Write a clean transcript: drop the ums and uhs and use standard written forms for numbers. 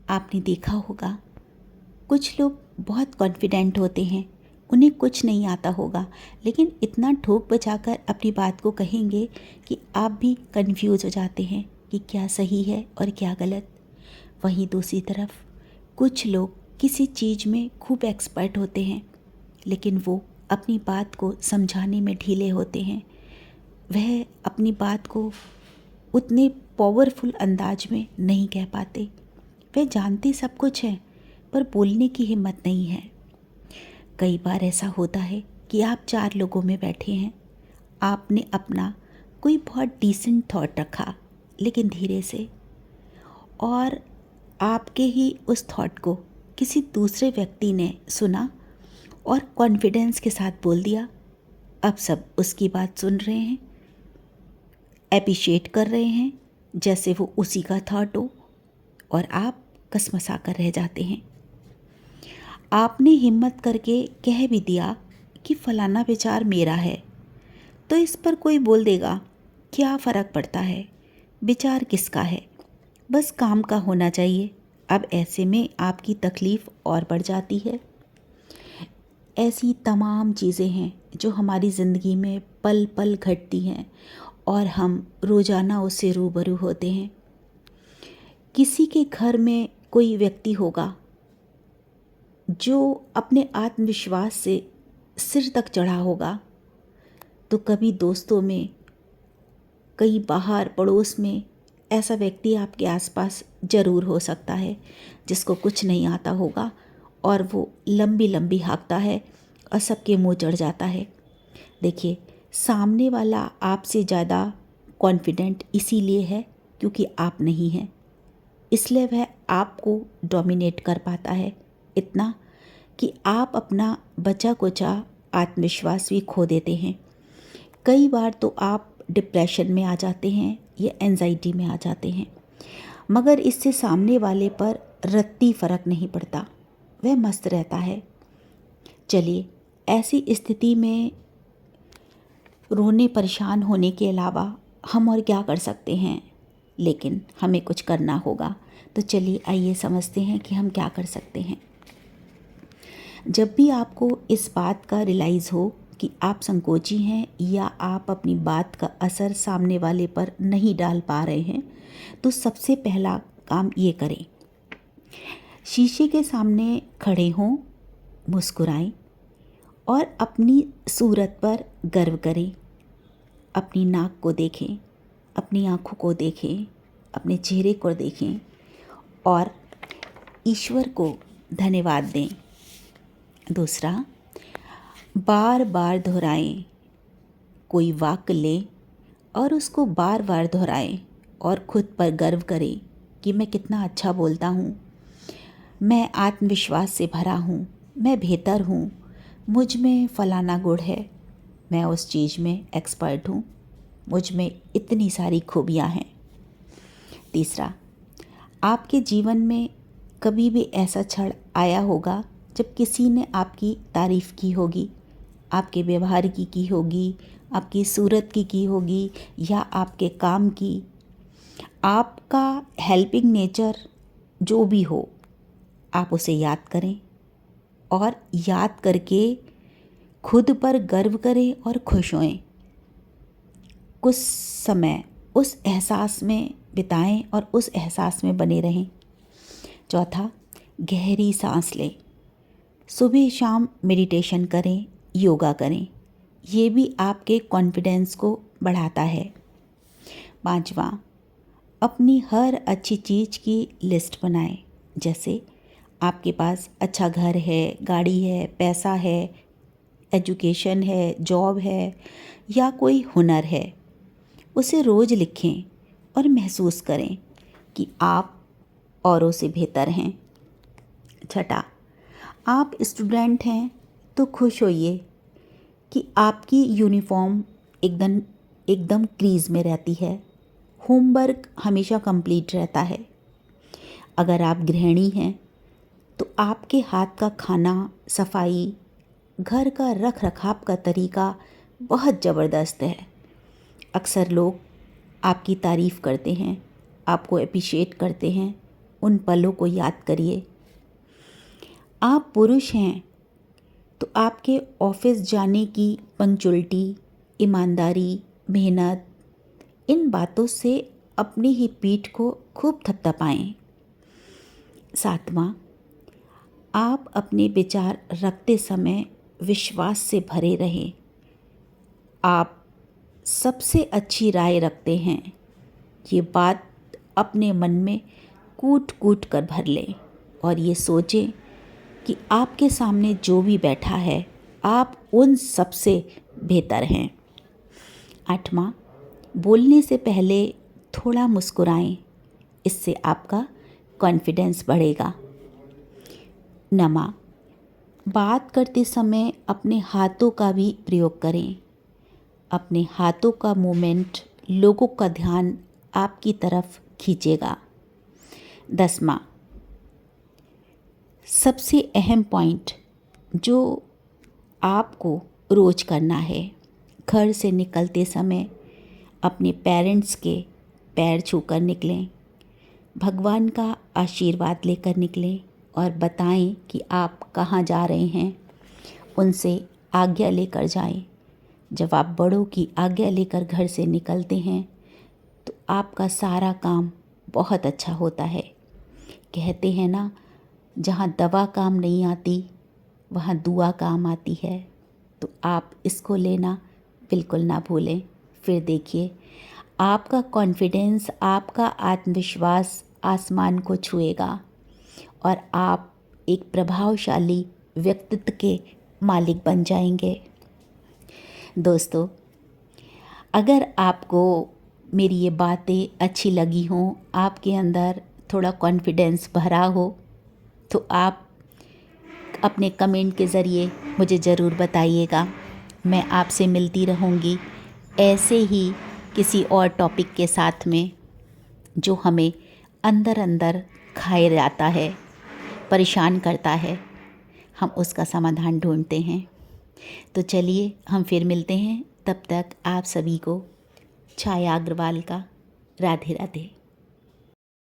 आपने देखा होगा कुछ लोग बहुत कॉन्फिडेंट होते हैं, उन्हें कुछ नहीं आता होगा, लेकिन इतना ठोक बजाकर अपनी बात को कहेंगे कि आप भी कंफ्यूज हो जाते हैं कि क्या सही है और क्या गलत। वहीं दूसरी तरफ कुछ लोग किसी चीज़ में खूब एक्सपर्ट होते हैं, लेकिन वो अपनी बात को समझाने में ढीले होते हैं। वह अपनी बात को उतने पावरफुल अंदाज में नहीं कह पाते। वह जानते सब कुछ है पर बोलने की हिम्मत नहीं है। कई बार ऐसा होता है कि आप 4 लोगों में बैठे हैं, आपने अपना कोई बहुत डिसेंट थॉट रखा, लेकिन धीरे से, और आपके ही उस थॉट को किसी दूसरे व्यक्ति ने सुना और कॉन्फिडेंस के साथ बोल दिया। अब सब उसकी बात सुन रहे हैं, एप्रिशिएट कर रहे हैं जैसे वो उसी का थॉट हो, और आप कसमसा कर रह जाते हैं। आपने हिम्मत करके कह भी दिया कि फलाना विचार मेरा है, तो इस पर कोई बोल देगा क्या फ़र्क पड़ता है, विचार किसका है, बस काम का होना चाहिए। अब ऐसे में आपकी तकलीफ़ और बढ़ जाती है। ऐसी तमाम चीज़ें हैं जो हमारी ज़िंदगी में पल पल घटती हैं और हम रोज़ाना उससे रूबरू होते हैं। किसी के घर में कोई व्यक्ति होगा जो अपने आत्मविश्वास से सिर तक चढ़ा होगा, तो कभी दोस्तों में, कहीं बाहर पड़ोस में ऐसा व्यक्ति आपके आसपास ज़रूर हो सकता है जिसको कुछ नहीं आता होगा और वो लंबी लंबी हाँकता है और सबके मुंह चढ़ जाता है। देखिए, सामने वाला आपसे ज़्यादा कॉन्फिडेंट इसीलिए है क्योंकि आप नहीं हैं, इसलिए वह आपको डोमिनेट कर पाता है इतना कि आप अपना बचा कुचा आत्मविश्वास भी खो देते हैं। कई बार तो आप डिप्रेशन में आ जाते हैं या एंजाइटी में आ जाते हैं, मगर इससे सामने वाले पर रत्ती फ़र्क नहीं पड़ता, वह मस्त रहता है। चलिए, ऐसी स्थिति में रोने परेशान होने के अलावा हम और क्या कर सकते हैं, लेकिन हमें कुछ करना होगा। तो चलिए आइए समझते हैं कि हम क्या कर सकते हैं। जब भी आपको इस बात का रियलाइज़ हो कि आप संकोची हैं या आप अपनी बात का असर सामने वाले पर नहीं डाल पा रहे हैं, तो सबसे पहला काम ये करें, शीशे के सामने खड़े हों, मुस्कुराएं और अपनी सूरत पर गर्व करें। अपनी नाक को देखें, अपनी आँखों को देखें, अपने चेहरे को देखें और ईश्वर को धन्यवाद दें। दूसरा, बार बार दोहराएं। कोई वाक्य लें और उसको बार बार दोहराएं और खुद पर गर्व करें कि मैं कितना अच्छा बोलता हूँ, मैं आत्मविश्वास से भरा हूँ, मैं बेहतर हूँ, मुझ में फलाना गुण है, मैं उस चीज़ में एक्सपर्ट हूँ, मुझ में इतनी सारी खूबियाँ हैं। तीसरा, आपके जीवन में कभी भी ऐसा क्षण आया होगा जब किसी ने आपकी तारीफ़ की होगी, आपके व्यवहार की होगी, आपकी सूरत की होगी या आपके काम की। आपका हेल्पिंग नेचर जो भी हो, आप उसे याद करें और याद करके खुद पर गर्व करें और खुश होएं। कुछ समय उस एहसास में बिताएं और उस एहसास में बने रहें। चौथा, गहरी सांस लें। सुबह शाम मेडिटेशन करें, योगा करें, ये भी आपके कॉन्फिडेंस को बढ़ाता है। पांचवा, अपनी हर अच्छी चीज़ की लिस्ट बनाएं। जैसे आपके पास अच्छा घर है, गाड़ी है, पैसा है, एजुकेशन है, जॉब है या कोई हुनर है, उसे रोज़ लिखें और महसूस करें कि आप औरों से बेहतर हैं। छठा, आप स्टूडेंट हैं तो खुश होइए कि आपकी यूनिफॉर्म एकदम एकदम क्रीज़ में रहती है, होमवर्क हमेशा कंप्लीट रहता है। अगर आप गृहिणी हैं तो आपके हाथ का खाना, सफाई, घर का रख रखाव का तरीका बहुत ज़बरदस्त है। अक्सर लोग आपकी तारीफ़ करते हैं, आपको अप्रिशिएट करते हैं, उन पलों को याद करिए। आप पुरुष हैं तो आपके ऑफिस जाने की पंक्चुअलिटी, ईमानदारी, मेहनत, इन बातों से अपनी ही पीठ को खूब थपथपाएं। 7वां, आप अपने विचार रखते समय विश्वास से भरे रहें। आप सबसे अच्छी राय रखते हैं, ये बात अपने मन में कूट कूट कर भर लें और ये सोचें कि आपके सामने जो भी बैठा है आप उन सबसे बेहतर हैं। 8वां, बोलने से पहले थोड़ा मुस्कुराएं, इससे आपका कॉन्फिडेंस बढ़ेगा। 9वां, बात करते समय अपने हाथों का भी प्रयोग करें। अपने हाथों का मूवमेंट लोगों का ध्यान आपकी तरफ खींचेगा। 10वां, सबसे अहम पॉइंट जो आपको रोज करना है, घर से निकलते समय अपने पेरेंट्स के पैर छूकर निकलें, भगवान का आशीर्वाद लेकर निकलें और बताएं कि आप कहाँ जा रहे हैं, उनसे आज्ञा लेकर जाएं। जब आप बड़ों की आज्ञा लेकर घर से निकलते हैं तो आपका सारा काम बहुत अच्छा होता है। कहते हैं ना, जहाँ दवा काम नहीं आती वहाँ दुआ काम आती है। तो आप इसको लेना बिल्कुल ना भूलें। फिर देखिए, आपका कॉन्फिडेंस, आपका आत्मविश्वास आसमान को छुएगा और आप एक प्रभावशाली व्यक्तित्व के मालिक बन जाएंगे। दोस्तों, अगर आपको मेरी ये बातें अच्छी लगी हों, आपके अंदर थोड़ा कॉन्फिडेंस भरा हो, तो आप अपने कमेंट के ज़रिए मुझे ज़रूर बताइएगा। मैं आपसे मिलती रहूँगी ऐसे ही किसी और टॉपिक के साथ में, जो हमें अंदर अंदर खाए जाता है, परेशान करता है। हम उसका समाधान ढूंढते हैं। तो चलिए हम फिर मिलते हैं। तब तक आप सभी को छाया अग्रवाल का राधे राधे।